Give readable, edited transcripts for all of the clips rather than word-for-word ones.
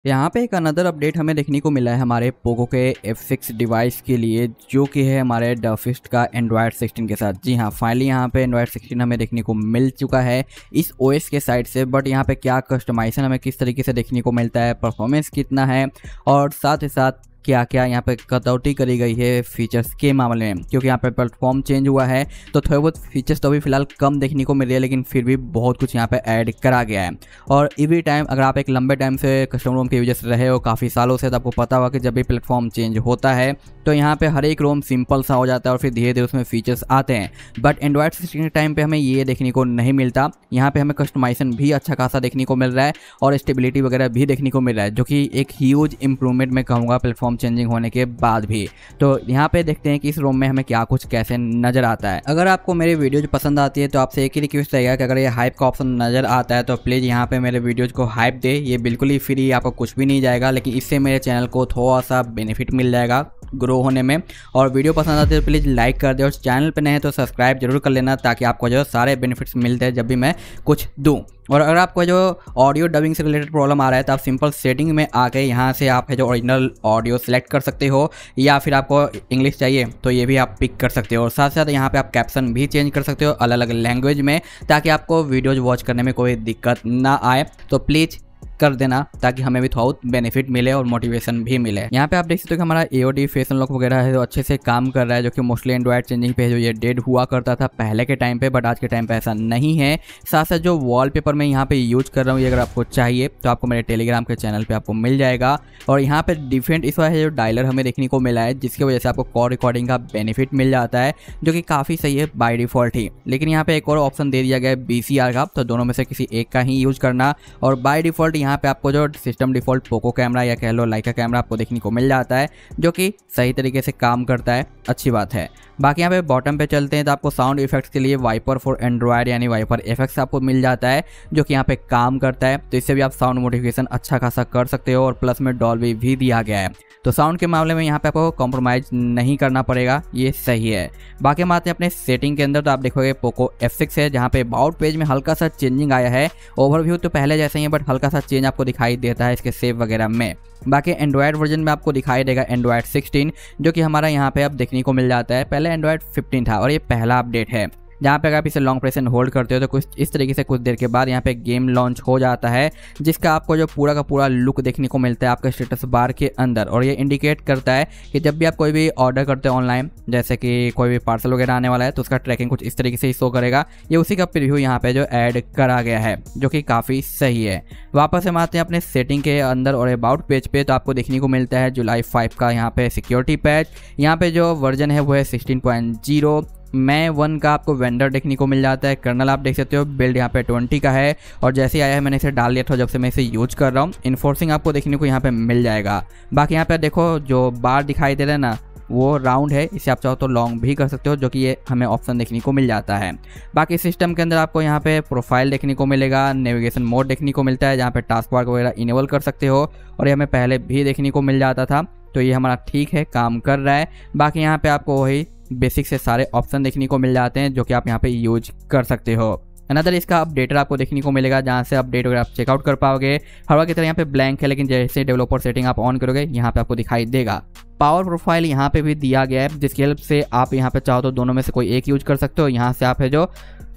यहाँ पे एक अनदर अपडेट हमें देखने को मिला है हमारे पोको के F6 डिवाइस के लिए, जो कि है हमारे डफिस्ट का एंड्रॉयड 16 के साथ। जी हाँ, फाइनली यहाँ पे एंड्रॉयड 16 हमें देखने को मिल चुका है इस OS के साइड से। बट यहाँ पे क्या कस्टमाइजेशन हमें किस तरीके से देखने को मिलता है, परफॉर्मेंस कितना है और साथ ही साथ क्या क्या यहाँ पे कटौती करी गई है फीचर्स के मामले में, क्योंकि यहाँ पे प्लेटफॉर्म चेंज हुआ है तो थोड़े बहुत फीचर्स तो अभी फिलहाल कम देखने को मिल रही है, लेकिन फिर भी बहुत कुछ यहाँ पे ऐड करा गया है। और एवरी टाइम अगर आप एक लंबे टाइम से कस्टमर रोम के यूजर्स रहे हो काफ़ी सालों से, तो आपको पता होगा कि जब भी प्लेटफॉर्म चेंज होता है तो यहाँ पे हर एक रोम सिंपल सा हो जाता है और फिर धीरे धीरे उसमें फीचर्स आते हैं। बट एंड्रॉयड 16 के टाइम पे हमें ये देखने को नहीं मिलता। यहाँ पे हमें कस्टमाइजेशन भी अच्छा खासा देखने को मिल रहा है और स्टेबिलिटी वगैरह भी देखने को मिल रहा है, जो कि एक ह्यूज इंप्रूवमेंट मैं कहूँगा प्लेटफॉर्म चेंजिंग होने के बाद भी। तो यहाँ पे देखते हैं कि इस रोम में हमें क्या कुछ कैसे नजर आता है। अगर आपको मेरे वीडियोज पसंद आती है तो आपसे एक ही रिक्वेस्ट रहेगा कि अगर ये हाइप का ऑप्शन नजर आता है तो प्लीज़ यहाँ पे मेरे वीडियोज को हाइप दे। ये बिल्कुल ही फ्री, आपको कुछ भी नहीं जाएगा, लेकिन इससे मेरे चैनल को थोड़ा सा बेनिफिट मिल जाएगा ग्रो होने में। और वीडियो पसंद आती है तो प्लीज़ लाइक कर दे और चैनल पे नए हैं तो सब्सक्राइब जरूर कर लेना, ताकि आपको जो सारे बेनिफिट्स मिलते हैं जब भी मैं कुछ दूँ। और अगर आपको जो ऑडियो डबिंग से रिलेटेड प्रॉब्लम आ रहा है तो आप सिंपल सेटिंग में आके यहाँ से आप है जो ओरिजिनल ऑडियो सेलेक्ट कर सकते हो, या फिर आपको इंग्लिश चाहिए तो ये भी आप पिक कर सकते हो। और साथ साथ यहाँ पे आप कैप्शन भी चेंज कर सकते हो अलग अलग लैंग्वेज में, ताकि आपको वीडियोज वॉच करने में कोई दिक्कत ना आए। तो प्लीज़ कर देना ताकि हमें भी थोड़ा बेनिफिट मिले और मोटिवेशन भी मिले। यहाँ पे आप देख सकते हो कि हमारा AOD फेस अनलॉक वगैरह है जो अच्छे से काम कर रहा है, जो कि मोस्टली एंड्रॉयड चेंजिंग पे जो ये डेड हुआ करता था पहले के टाइम पे, बट आज के टाइम पे ऐसा नहीं है। साथ साथ जो वॉलपेपर मैं यहाँ पे यूज कर रहा हूँ, ये अगर आपको चाहिए तो आपको मेरे टेलीग्राम के चैनल पे आपको मिल जाएगा। और यहाँ पे डिफरेंट इस वजह जो डायलर हमें देखने को मिला है, जिसकी वजह से आपको कॉल रिकॉर्डिंग का बेनिफिट मिल जाता है, जो कि काफ़ी सही है बाय डिफॉल्ट ही। लेकिन यहाँ पे एक और ऑप्शन दे दिया गया है BCR का, तो दोनों में से किसी एक का ही यूज करना। और बाय डिफॉल्ट यहाँ पे आपको जो सिस्टम डिफॉल्ट पोको कैमरा या कह लो लाइका कैमरा आपको देखने को मिल जाता है, जो कि सही तरीके से काम करता है, अच्छी बात है। बाकी यहाँ पे बॉटम पे चलते हैं तो आपको साउंड इफेक्ट्स के लिए वाइपर फॉर एंड्रॉयड यानी वाइपर FX आपको मिल जाता है, जो कि यहाँ पे काम करता है। तो इससे भी आप साउंड मॉडिफिकेशन अच्छा खासा कर सकते हो और प्लस में डॉल्बी भी दिया गया है, तो साउंड के मामले में यहाँ पे आपको कॉम्प्रोमाइज़ नहीं करना पड़ेगा, ये सही है। बाकी हम आते हैं अपने सेटिंग के अंदर, तो आप देखोगे पोको F6 है, जहाँ पे अबाउट पेज में हल्का सा चेंजिंग आया है। ओवरव्यू तो पहले जैसे ही है, बट हल्का सा चेंज आपको दिखाई देता है इसके सेव वगैरह में। बाकी एंड्रॉयड वर्जन में आपको दिखाई देगा एंड्रॉयड 16, जो कि हमारा यहाँ पे अब देखने को मिल जाता है। पहले एंड्रॉयड 15 था और ये पहला अपडेट है, जहाँ पे अगर आप इसे लॉन्ग प्रेस एंड होल्ड करते हो तो कुछ इस तरीके से कुछ देर के बाद यहाँ पे गेम लॉन्च हो जाता है, जिसका आपको जो पूरा का पूरा लुक देखने को मिलता है आपके स्टेटस बार के अंदर। और ये इंडिकेट करता है कि जब भी आप कोई भी ऑर्डर करते हो ऑनलाइन, जैसे कि कोई भी पार्सल वगैरह आने वाला है, तो उसका ट्रैकिंग कुछ इस तरीके से ही शो करेगा। ये उसी का प्रीव्यू यहाँ पे जो ऐड करा गया है, जो कि काफ़ी सही है। वापस हम आते हैं अपने सेटिंग के अंदर और अबाउट पेज पे, तो आपको देखने को मिलता है जुलाई 5 का यहाँ पे सिक्योरिटी पैच। यहाँ पे जो वर्जन है वो है 16.0। मैं 1 का आपको वेंडर देखने को मिल जाता है। कर्नल आप देख सकते हो, बिल्ड यहाँ पे 20 का है और जैसे ही आया है मैंने इसे डाल लिया था जब से मैं इसे यूज कर रहा हूँ। इन्फोर्सिंग आपको देखने को यहाँ पे मिल जाएगा। बाकी यहाँ पे देखो जो बार दिखाई दे रहा है ना, वो राउंड है, इसे आप चाहो तो लॉन्ग भी कर सकते हो, जो कि ये हमें ऑप्शन देखने को मिल जाता है। बाकी सिस्टम के अंदर आपको यहाँ पे प्रोफाइल देखने को मिलेगा, नेविगेशन मोड देखने को मिलता है, जहाँ पे टास्क बार वगैरह इनेबल कर सकते हो, और ये हमें पहले भी देखने को मिल जाता था, तो ये हमारा ठीक है, काम कर रहा है। बाकी यहाँ पे आपको वही बेसिक से सारे ऑप्शन देखने को मिल जाते हैं, जो कि आप यहाँ पे यूज कर सकते हो। अनदर इसका अपडेटर आपको देखने को मिलेगा, जहाँ से अपडेट वगैरह आप चेकआउट कर पाओगे। हवा की तरह यहाँ पे ब्लैंक है, लेकिन जैसे डेवलपर सेटिंग आप ऑन करोगे यहाँ पे आपको दिखाई देगा। पावर प्रोफाइल यहाँ पे भी दिया गया है, जिसकी हेल्प से आप यहाँ पे चाहो तो दोनों में से कोई एक यूज कर सकते हो। यहाँ से आप है जो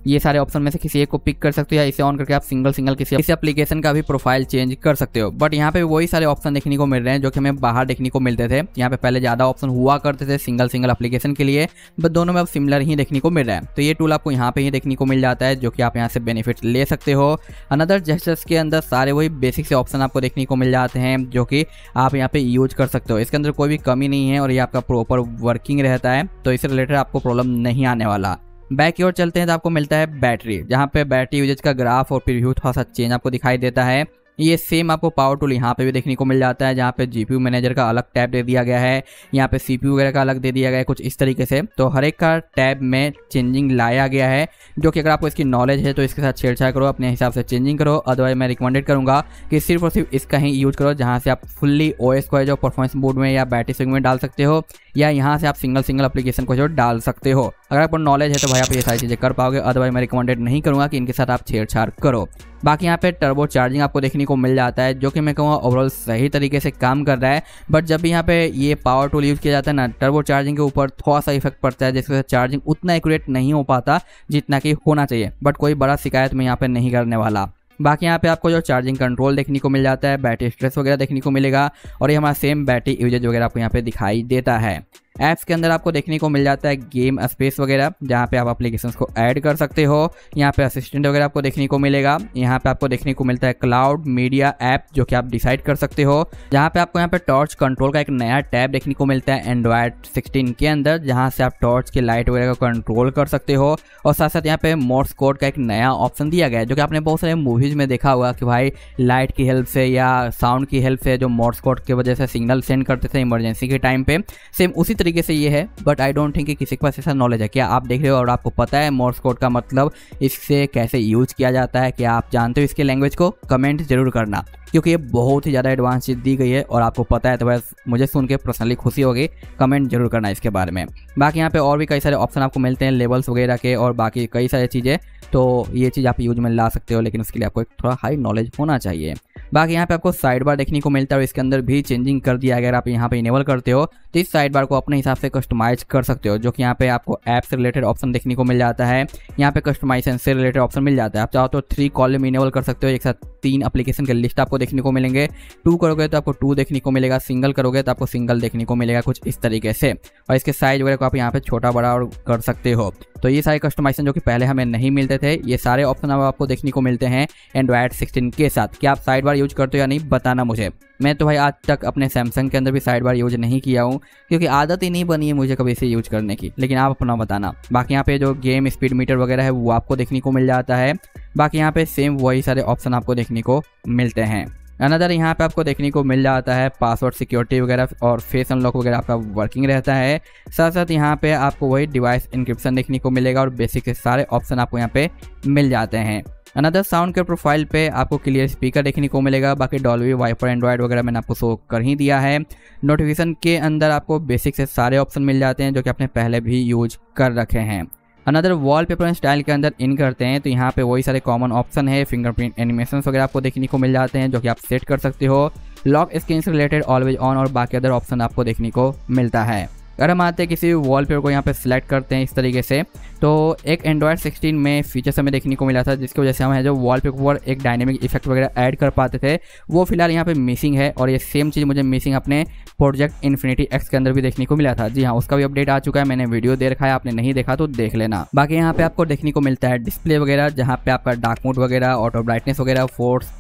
ये सारे ऑप्शन में से किसी एक को पिक कर सकते हो, या इसे ऑन करके आप सिंगल किसी एप्लीकेशन का भी प्रोफाइल चेंज कर सकते हो। बट यहाँ पे वही सारे ऑप्शन देखने को मिल रहे हैं जो कि हमें बाहर देखने को मिलते थे। यहाँ पे पहले ज़्यादा ऑप्शन हुआ करते थे सिंगल एप्लीकेशन के लिए, बट दोनों में अब सिमिलर ही देखने को मिल रहा है। तो ये टूल आपको यहाँ पे ही देखने को मिल जाता है, जो कि आप यहाँ से बेनिफिट ले सकते हो। अनदर जेस्चर्स के अंदर सारे वही बेसिक से ऑप्शन आपको देखने को मिल जाते हैं, जो कि आप यहाँ पे यूज कर सकते हो। इसके अंदर कोई भी कमी नहीं है और ये आपका प्रॉपर वर्किंग रहता है, तो इससे रिलेटेड आपको प्रॉब्लम नहीं आने वाला। बैक की ओर चलते हैं तो आपको मिलता है बैटरी, जहाँ पे बैटरी यूजेज का ग्राफ और प्रीव्यू थोड़ा सा चेंज आपको दिखाई देता है। ये सेम आपको पावर टूल यहाँ पे भी देखने को मिल जाता है, जहाँ पे GPU मैनेजर का अलग टैब दे दिया गया है, यहाँ पे CPU वगैरह का अलग दे दिया गया है, कुछ इस तरीके से। तो हर एक का टैब में चेंजिंग लाया गया है, जो कि अगर आपको इसकी नॉलेज है तो इसके साथ छेड़छाड़ करो, अपने हिसाब से चेंजिंग करो। अदरवाइज मैं रिकमेंडेड करूँगा कि सिर्फ और सिर्फ इसका ही यूज करो, जहाँ से आप फुल्ली OS को है जो परफॉर्मेंस मोड में या बैटरी सेगमेंट में डाल सकते हो। या यहाँ से आप सिंगल सिंगल एप्लीकेशन को जो डाल सकते हो। अगर आपको नॉलेज है तो भाई आप ये सारी चीज़ें कर पाओगे, अदरवाइज मैं रिकमेंडेड नहीं करूँगा कि इनके साथ आप छेड़छाड़ करो। बाकी यहाँ पे टर्बो चार्जिंग आपको देखने को मिल जाता है, जो कि मैं कहूँगा ओवरऑल सही तरीके से काम कर रहा है। बट जब भी यहाँ पे ये पावर टूल यूज़ किया जाता है ना, टर्बो चार्जिंग के ऊपर थोड़ा सा इफेक्ट पड़ता है, जिसकी वजह से चार्जिंग उतना एक्यूरेट नहीं हो पाता जितना कि होना चाहिए। बट कोई बड़ा शिकायत मैं यहाँ पे नहीं करने वाला। बाकी यहाँ पे आपको जो चार्जिंग कंट्रोल देखने को मिल जाता है, बैटरी स्ट्रेस वगैरह देखने को मिलेगा, और ये हमारा सेम बैटरी यूजेज वगैरह आपको यहाँ पे दिखाई देता है। ऐप्स के अंदर आपको देखने को मिल जाता है गेम स्पेस वगैरह, जहाँ पे आप एप्लीकेशंस को ऐड कर सकते हो। यहाँ पे असिस्टेंट वगैरह आपको देखने को मिलेगा। यहाँ पे आपको देखने को मिलता है क्लाउड मीडिया ऐप, जो कि आप डिसाइड कर सकते हो। जहाँ पे आपको यहाँ पे टॉर्च कंट्रोल का एक नया टैब देखने को मिलता है एंड्रॉयड 16 के अंदर, जहाँ से आप टॉर्च के लाइट वगैरह को कंट्रोल कर सकते हो। और साथ साथ यहाँ पे मोर्स कोड का एक नया ऑप्शन दिया गया है, जो कि आपने बहुत सारे मूवीज में देखा होगा कि भाई लाइट की हेल्प से या साउंड की हेल्प से जो मोर्स कोड की वजह से सिग्नल सेंड करते थे इमरजेंसी के टाइम पे, सेम उसी तरीके से ये है। बट आई डोंट थिंक कि किसी के पास ऐसा नॉलेज है। क्या आप देख रहे हो और आपको पता है मोर्स कोड का मतलब, इससे कैसे यूज किया जाता है? क्या आप जानते हो इसके लैंग्वेज को? कमेंट जरूर करना, क्योंकि ये बहुत ही ज़्यादा एडवांस चीज़ दी गई है और आपको पता है, तो बस मुझे सुन के पर्सनली खुशी होगी। कमेंट जरूर करना इसके बारे में। बाकी यहाँ पे और भी कई सारे ऑप्शन आपको मिलते हैं लेवल्स वगैरह के, और बाकी कई सारी चीज़ें, तो ये चीज़ आप यूज में ला सकते हो, लेकिन उसके लिए आपको एक थोड़ा हाई नॉलेज होना चाहिए। बाकी यहाँ पे आपको साइड बार देखने को मिलता है, और इसके अंदर भी चेंजिंग कर दिया। अगर आप यहाँ पे इनेबल करते हो तो इस साइड बार को अपने हिसाब से कस्टमाइज कर सकते हो, जो कि यहाँ पे आपको ऐप से रिलेटेड ऑप्शन देखने को मिल जाता है। यहाँ पे कस्टमाइजेशन से रिलेटेड ऑप्शन मिल जाता है। आप चाहो तो 3 कॉलम इनेबल कर सकते हो, एक साथ 3 एप्लीकेशन के लिस्ट आपको देखने को मिलेंगे। 2 करोगे तो आपको 2 देखने को मिलेगा, सिंगल करोगे तो आपको सिंगल देखने को मिलेगा, कुछ इस तरीके से। और इसके साइज वगैरह को आप यहाँ पे छोटा बड़ा और कर सकते हो। तो ये सारे कस्टमाइजेशन जो कि पहले हमें नहीं मिलते थे, ये सारे ऑप्शन अब आपको देखने को मिलते हैं एंड्रॉयड 16 के साथ। क्या आप साइड बार यूज करते हो या नहीं, बताना मुझे। मैं तो भाई आज तक अपने सैमसंग के अंदर भी साइड बार यूज नहीं किया हूँ, क्योंकि आदत ही नहीं बनी है मुझे कभी इसे यूज करने की। लेकिन आप अपना बताना। बाकी यहाँ पे जो गेम स्पीड मीटर वगैरह है वो आपको देखने को मिल जाता है। बाकी यहाँ पे सेम वही सारे ऑप्शन आपको देखने को मिलते हैं। अनदर यहाँ पे आपको देखने को मिल जाता है पासवर्ड सिक्योरिटी वगैरह और फेस अनलॉक वगैरह आपका वर्किंग रहता है। साथ साथ यहाँ पे आपको वही डिवाइस इंक्रिप्शन देखने को मिलेगा, और बेसिक के सारे ऑप्शन आपको यहाँ पे मिल जाते हैं। अनदर साउंड के प्रोफाइल पे आपको क्लियर स्पीकर देखने को मिलेगा। बाकी डॉल्बी वाइपर एंड्रॉयड वगैरह मैंने आपको शो कर ही दिया है। नोटिफिकेशन के अंदर आपको बेसिक से सारे ऑप्शन मिल जाते हैं, जो कि आपने पहले भी यूज कर रखे हैं। अनदर वॉलपेपर एंड स्टाइल के अंदर इन करते हैं तो यहाँ पे वही सारे कॉमन ऑप्शन है। फिंगरप्रिंट एनिमेशन वगैरह आपको देखने को मिल जाते हैं, जो कि आप सेट कर सकते हो। लॉक स्क्रीन से रिलेटेड ऑलवेज ऑन और बाकी अदर ऑप्शन आपको देखने को मिलता है। अगर हम आते हैं किसी वॉलपेपर को यहाँ पे सिलेक्ट करते हैं इस तरीके से, तो एक एंड्रॉयड 16 में फीचर्स हमें देखने को मिला था, जिसकी वजह से हम जो वॉलपेपर पर एक डायनेमिक इफेक्ट वगैरह ऐड कर पाते थे, वो फिलहाल यहाँ पे मिसिंग है। और ये सेम चीज़ मुझे मिसिंग अपने प्रोजेक्ट इन्फिनिटी एक्स के अंदर भी देखने को मिला था। जी हाँ, उसका भी अपडेट आ चुका है, मैंने वीडियो दे रखा है, आपने नहीं देखा तो देख लेना। बाकी यहाँ पे आपको देखने को मिलता है डिस्प्ले वगैरह, जहाँ पे आपका डार्क मोड वगैरह, ऑटो ब्राइटनेस वगैरह, force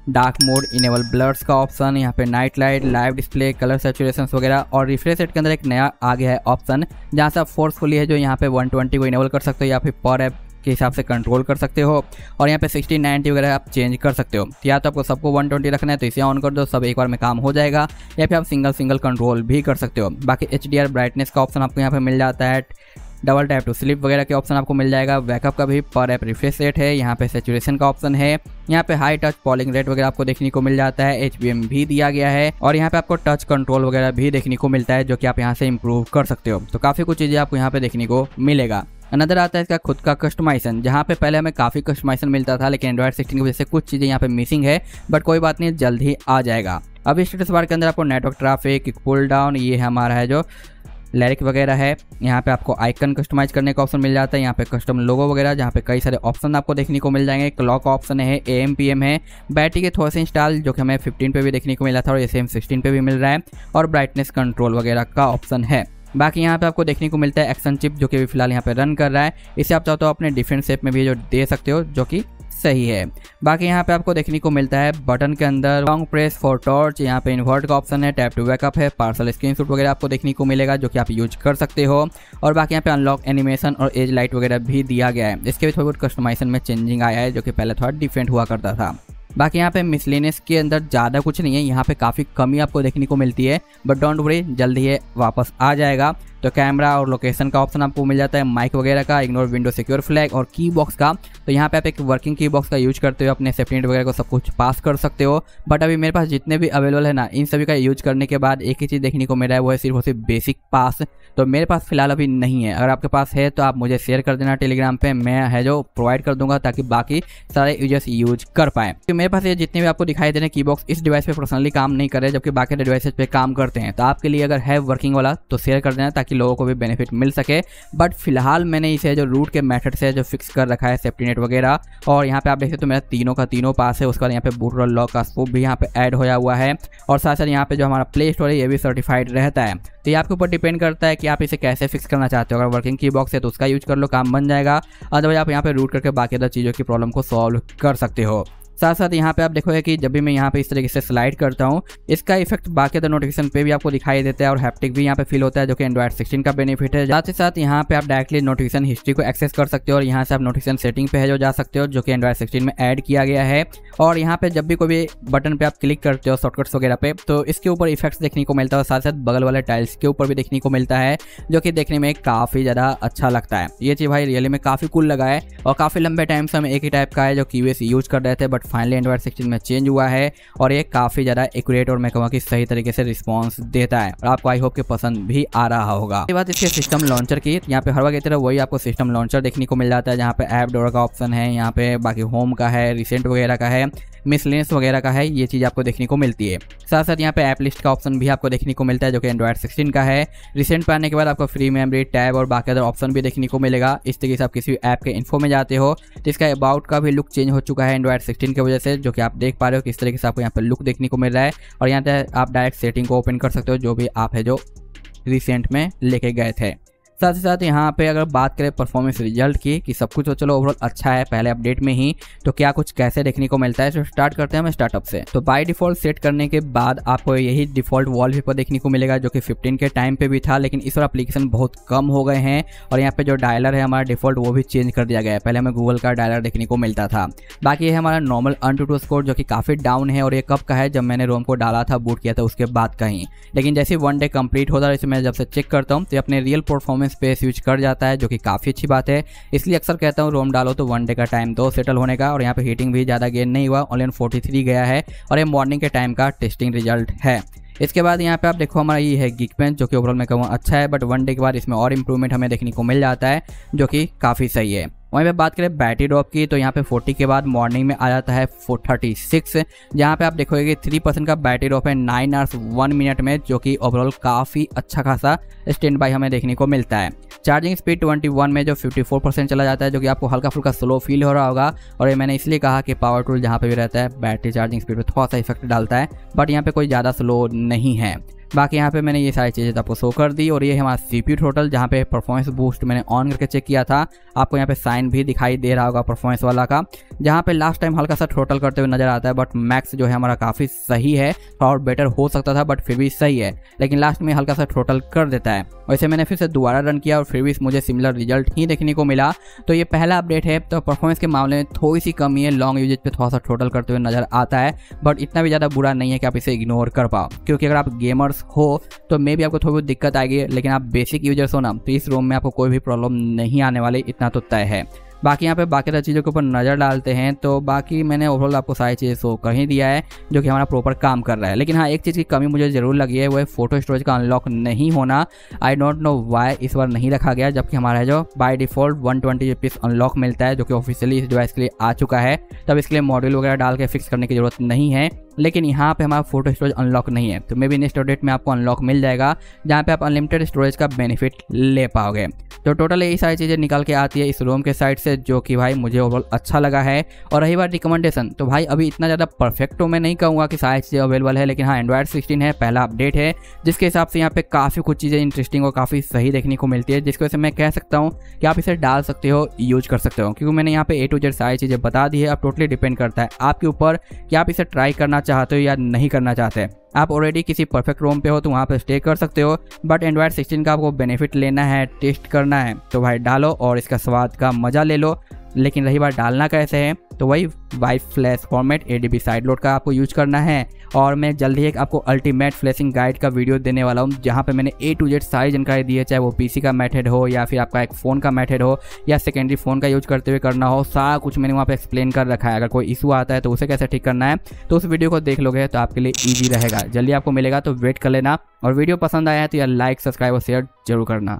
dark mode, enable blurs का ऑप्शन, यहाँ पे night light, live display, colour saturation वगैरह। और रिफ्रेश रेट के अंदर एक नया आ गया है ऑप्शन, जहाँ से आप फोर्सफुली है जो यहाँ पे 120 को इनेबल कर सकते हो, या फिर पर ऐप के हिसाब से कंट्रोल कर सकते हो। और यहाँ पे 60-90 वगैरह आप चेंज कर सकते हो। या तो आपको सबको 120 रखना है तो इसे ऑन कर दो, सब एक बार में काम हो जाएगा, या फिर आप सिंगल कंट्रोल भी कर सकते हो। बाकी HDR ब्राइटनेस का ऑप्शन आपको यहाँ पे मिल जाता है। डबल टैप टू स्लिप वगैरह के ऑप्शन आपको मिल जाएगा। बैकअप का भी पर ऐप रिफ्रेश रेट है। यहाँ पे सैचुरेशन का ऑप्शन है। यहाँ पे हाई टच पॉलिंग रेट वगैरह आपको देखने को मिल जाता है। HBM भी दिया गया है, और यहाँ पे आपको टच कंट्रोल वगैरह भी देखने को मिलता है, जो कि आप यहाँ से इंप्रूव कर सकते हो। तो काफ़ी कुछ चीज़ें आपको यहाँ पे देखने को मिलेगा। अनदर आता है इसका खुद का कस्टमाइजेशन, जहाँ पे पहले हमें काफ़ी कस्टमाइजेशन मिलता था, लेकिन एंड्रॉयड 16 की वजह से कुछ चीज़ें यहाँ पे मिसिंग है। बट कोई बात नहीं, जल्द ही आ जाएगा। अब स्टेटस बार के अंदर आपको नेटवर्क ट्रैफिक, पुल डाउन, ये हमारा है जो लिरिक वगैरह है। यहाँ पे आपको आइकन कस्टमाइज करने का ऑप्शन मिल जाता है। यहाँ पे कस्टम लोगो वगैरह, जहाँ पे कई सारे ऑप्शन आपको देखने को मिल जाएंगे। क्लॉक ऑप्शन है, AM PM है। बैटरी के थोड़े से इंस्टॉल, जो कि हमें 15 पे भी देखने को मिला था और सेम 16 पे भी मिल रहा है। और ब्राइटनेस कंट्रोल वगैरह का ऑप्शन है। बाकी यहाँ पे आपको देखने को मिलता है एक्शन चिप, जो कि फिलहाल यहाँ पे रन कर रहा है। इसे आप चाहो तो अपने डिफरेंट शेप में भी जो दे सकते हो, जो कि सही है। बाकी यहाँ पे आपको देखने को मिलता है बटन के अंदर लॉन्ग प्रेस फॉर टॉर्च, यहाँ पे इन्वर्ट का ऑप्शन है, टैप टू बैकअप है, पार्सल स्क्रीनशॉट वगैरह आपको देखने को मिलेगा, जो कि आप यूज कर सकते हो। और बाकी यहाँ पे अनलॉक एनिमेशन और एज लाइट वगैरह भी दिया गया है। इसके भी थोड़ी बहुत कस्टमाइजेशन में चेंजिंग आया है, जो कि पहले थोड़ा डिफरेंट हुआ करता था। बाकी यहाँ पे मिसलेनियस के अंदर ज़्यादा कुछ नहीं है, यहाँ पे काफ़ी कमी आपको देखने को मिलती है। बट डोंट वरी, जल्द ही वापस आ जाएगा। तो कैमरा और लोकेशन का ऑप्शन आपको मिल जाता है, माइक वगैरह का, इग्नोर विंडो सिक्योर फ्लैग और की बॉक्स का। तो यहाँ पे आप एक वर्किंग की बॉक्स का यूज करते हो अपने सेफ्टी नेट वगैरह को सब कुछ पास कर सकते हो। बट अभी मेरे पास जितने भी अवेलेबल है ना, इन सभी का यूज करने के बाद एक ही चीज़ देखने को मिला है, वो है सिर्फ और सिर्फ बेसिक पास। तो मेरे पास फिलहाल अभी नहीं है। अगर आपके पास है तो आप मुझे शेयर कर देना टेलीग्राम पे, मैं है जो प्रोवाइड कर दूंगा ताकि बाकी सारे यूजर्स यूज कर पाए। तो मेरे पास ये जितने भी आपको दिखाई दे रहे हैं की बॉक्स इस डिवाइस पे पर्सनली काम नहीं कर रहे, जबकि बाकी डिवाइसेज पे काम करते हैं। तो आपके लिए अगर है वर्किंग वाला तो शेयर कर देना ताकि लोगों को भी बेनिफिट मिल सके। बट फिलहाल मैंने इसे जो रूट के मेथड से जो फिक्स कर रखा है सेफ्टी नेट वगैरह, और यहाँ पे आप देखते तो मेरा तीनों का तीनों पास है। उसके बाद यहाँ पे बूट रोल लॉक का स्कोप भी यहाँ पे ऐड होया हुआ है, और साथ साथ यहाँ पे जो हमारा प्ले स्टोर है ये भी सर्टिफाइड रहता है। तो ये आपके ऊपर डिपेंड करता है कि आप इसे कैसे फिक्स करना चाहते हो। अगर वर्किंग की बॉक्स है तो उसका यूज कर लो, काम बन जाएगा। अदरवाइज आप यहाँ पे रूट करके बाकी अदर चीज़ों की प्रॉब्लम को सॉल्व कर सकते हो। साथ साथ यहाँ पे आप देखोगे कि जब भी मैं यहाँ पे इस तरीके से स्लाइड करता हूँ, इसका इफेक्ट बाकी अदर नोटिफिकेशन पे भी आपको दिखाई देता है, और हैप्टिक भी यहाँ पे फील होता है, जो कि एंड्रॉइड 16 का बेनिफिट है। साथ ही साथ यहाँ पे आप डायरेक्टली नोटिफिकेशन हिस्ट्री को एक्सेस कर सकते हो, और यहाँ से आप नोटिफिकेशन सेटिंग पे है जो जा सकते हो, जो कि एंड्रॉइड 16 में ऐड किया गया है। और यहाँ पे जब भी कोई भी बटन पे आप क्लिक करते हो शॉर्टकट्स वगैरह पे, तो इसके ऊपर इफेक्ट्स देखने को मिलता है, और साथ साथ बगल वाले टाइल्स के ऊपर भी देखने को मिलता है, जो कि देखने में काफ़ी ज़्यादा अच्छा लगता है। ये चीज़ भाई रियली में काफ़ी कूल लगा है, और काफ़ी लंबे टाइम से हम एक ही टाइप का है जो कीबोर्ड यूज कर रहे थे, बट फाइनली एंड्रॉइड 16 में चेंज हुआ है, और ये काफ़ी ज़्यादा एक्यूरेट और मैं कहूँगा कि सही तरीके से रिस्पॉन्स देता है, और आपको आई होप कि पसंद भी आ रहा होगा। इसके बाद इसके सिस्टम लॉन्चर की, यहाँ पे हर वक्त की तरह वही आपको सिस्टम लॉन्चर देखने को मिल जाता है, जहाँ पे ऐप डोर का ऑप्शन है, यहाँ पे बाकी होम का है, रिसेंट वगैरह का है, मिसलेनियस वगैरह का है, ये चीज़ आपको देखने को मिलती है। साथ साथ यहाँ पे ऐप लिस्ट का ऑप्शन भी आपको देखने को मिलता है, जो कि एंड्रॉइड 16 का है। रिसेंट पे आने के बाद आपको फ्री मेमोरी, टैब और बाकी अदर ऑप्शन भी देखने को मिलेगा। इस तरीके से आप किसी भी ऐप के इन्फो में जाते हो तो इसका अबाउट का भी लुक चेंज हो चुका है एंड्रॉइड 16 की वजह से, जो कि आप देख पा रहे हो किस तरीके से आपको यहाँ पे लुक देखने को मिल रहा है। और यहाँ पे आप डायरेक्ट सेटिंग को ओपन कर सकते हो, जो भी आप है जो रिसेंट में लेके गए थे। साथ ही साथ यहाँ पे अगर बात करें परफॉर्मेंस रिजल्ट की, कि सब कुछ तो चलो ओवरऑल अच्छा है पहले अपडेट में ही, तो क्या कुछ कैसे देखने को मिलता है, तो स्टार्ट करते हैं हम स्टार्टअप से। तो बाय डिफॉल्ट सेट करने के बाद आपको यही डिफॉल्ट वॉलपेपर देखने को मिलेगा, जो कि 15 के टाइम पे भी था, लेकिन इस बार एप्लीकेशन बहुत कम हो गए हैं। और यहाँ पे जो डायलर है हमारा डिफॉल्ट वो भी चेंज कर दिया गया है, पहले हमें गूगल का डायलर देखने को मिलता था। बाकी ये है हमारा नॉर्मल AnTuTu स्कोर, जो कि काफ़ी डाउन है, और ये कब का है, जब मैंने रोम को डाला था, बूट किया था उसके बाद का ही। लेकिन जैसे 1 डे कंप्लीट होता है, इसे मैं जब से चेक करता हूँ तो अपने रियल परफॉर्मेंस पे स्विच कर जाता है, जो कि काफ़ी अच्छी बात है। इसलिए अक्सर कहता हूँ रोम डालो तो 1 डे का टाइम दो सेटल होने का। और यहाँ पे हीटिंग भी ज़्यादा गेन नहीं हुआ, ओनली 43 गया है, और ये मॉर्निंग के टाइम का टेस्टिंग रिजल्ट है। इसके बाद यहाँ पे आप देखो हमारा ये है Geekbench, जो कि ओवरऑल मैं कहूँ अच्छा है, बट 1 डे के बाद इसमें और इंप्रूवमेंट हमें देखने को मिल जाता है, जो कि काफ़ी सही है। वहीं पे बात करें बैटरी ड्रॉप की, तो यहाँ पे 40 के बाद मॉर्निंग में आ जाता है 36, जहाँ पे आप देखोगे कि 3% का बैटरी ड्रॉप है 9 आवर्स 1 मिनट में, जो कि ओवरऑल काफ़ी अच्छा खासा स्टैंड बाय हमें देखने को मिलता है। चार्जिंग स्पीड 21 में जो 54% चला जाता है, जो कि आपको हल्का फुल्का स्लो फील हो रहा होगा। और ये मैंने इसलिए कहा कि पावर टूल जहाँ पे भी रहता है बैटरी चार्जिंग स्पीड पर थोड़ा सा इफेक्ट डालता है, बट यहाँ पे कोई ज़्यादा स्लो नहीं है। बाकी यहाँ पे मैंने ये सारी चीज़ें आपको शो कर दी। और ये है हमारा CPU टोटल, जहाँ पे परफॉर्मेंस बूस्ट मैंने ऑन करके चेक किया था, आपको यहाँ पे साइन भी दिखाई दे रहा होगा परफॉर्मेंस वाला का, जहाँ पे लास्ट टाइम हल्का सा टोटल करते हुए नजर आता है। बट मैक्स जो है हमारा काफ़ी सही है, और बेटर हो सकता था बट फिर भी सही है, लेकिन लास्ट में हल्का सा टोटल कर देता है। वैसे मैंने फिर से दोबारा रन किया और फिर भी मुझे सिमिलर रिजल्ट ही देखने को मिला। तो ये पहला अपडेट है, तो परफॉर्मेंस के मामले में थोड़ी सी कमी है, लॉन्ग यूजेज पे थोड़ा सा टोटल करते हुए नजर आता है, बट इतना भी ज़्यादा बुरा नहीं है कि आप इसे इग्नोर कर पाओ। क्योंकि अगर आप गेमर्स हो तो मे भी आपको थोड़ी बहुत दिक्कत आएगी, लेकिन आप बेसिक यूजर्स हो ना, तो इस रोम में आपको कोई भी प्रॉब्लम नहीं आने वाली, इतना तो तय है। बाकी यहाँ पे बाकी सारी चीज़ों के ऊपर नज़र डालते हैं, तो बाकी मैंने ओवरऑल आपको सारी चीज़ें शो कर ही दिया है, जो कि हमारा प्रॉपर काम कर रहा है। लेकिन हाँ, एक चीज़ की कमी मुझे ज़रूर लगी है, वो है फोटो स्टोरेज का अनलॉक नहीं होना। आई डोंट नो वाई इस बार नहीं रखा गया, जबकि हमारा जो बाय डिफॉल्ट 120 पीस अनलॉक मिलता है, जो कि ऑफिशियली इस डिवाइस के लिए आ चुका है। तब इसके लिए मॉड्यूल वगैरह डाल के फिक्स करने की जरूरत नहीं है, लेकिन यहाँ पे हमारा फोटो स्टोरेज अनलॉक नहीं है। तो मे बी नेक्स्ट अपडेट में आपको अनलॉक मिल जाएगा, जहाँ पे आप अनलिमिटेड स्टोरेज का बेनिफिट ले पाओगे। तो टोटल यही सारी चीज़ें निकल के आती है इस रोम के साइड से, जो कि भाई मुझे ओवरऑल अच्छा लगा है। और रही बात रिकमेंडेशन, तो भाई अभी इतना ज़्यादा परफेक्ट तो मैं नहीं कहूँगा कि सारी चीज़ें अवेलेबल है, लेकिन हाँ, एंड्रॉइड 16 है, पहला अपडेट है, जिसके हिसाब से यहाँ पे काफ़ी कुछ चीज़ें इंटरेस्टिंग और काफ़ी सही देखने को मिलती है, जिसकी वजह से मैं कह सकता हूँ कि आप इसे डाल सकते हो, यूज कर सकते हो। क्योंकि मैंने यहाँ पे A to Z सारी चीज़ें बता दी है। अब टोटली डिपेंड करता है आपके ऊपर कि आप इसे ट्राई करना चाहते हो या नहीं करना चाहते। आप ऑलरेडी किसी परफेक्ट रोम पे हो तो वहाँ पे स्टे कर सकते हो, बट एंड्रॉइड 16 का आपको बेनिफिट लेना है, टेस्ट करना है, तो भाई डालो और इसका स्वाद का मजा ले लो। लेकिन रही बात डालना कैसे है, तो वही वाई flash format ADB side load का आपको यूज करना है। और मैं जल्द ही एक आपको अल्टीमेट फ्लैशिंग गाइड का वीडियो देने वाला हूँ, जहाँ पे मैंने A to Z सारी जानकारी दी है, चाहे वो PC का मेथड हो या फिर आपका एक फ़ोन का मेथड हो या सेकेंडरी फ़ोन का यूज करते हुए करना हो, सारा कुछ मैंने वहाँ पे एक्सप्लेन कर रखा है। अगर कोई इशू आता है तो उसे कैसे ठीक करना है, तो उस वीडियो को देख लोगे तो आपके लिए ईजी रहेगा। जल्दी आपको मिलेगा तो वेट कर लेना, और वीडियो पसंद आया है तो यार लाइक, सब्सक्राइब और शेयर जरूर करना।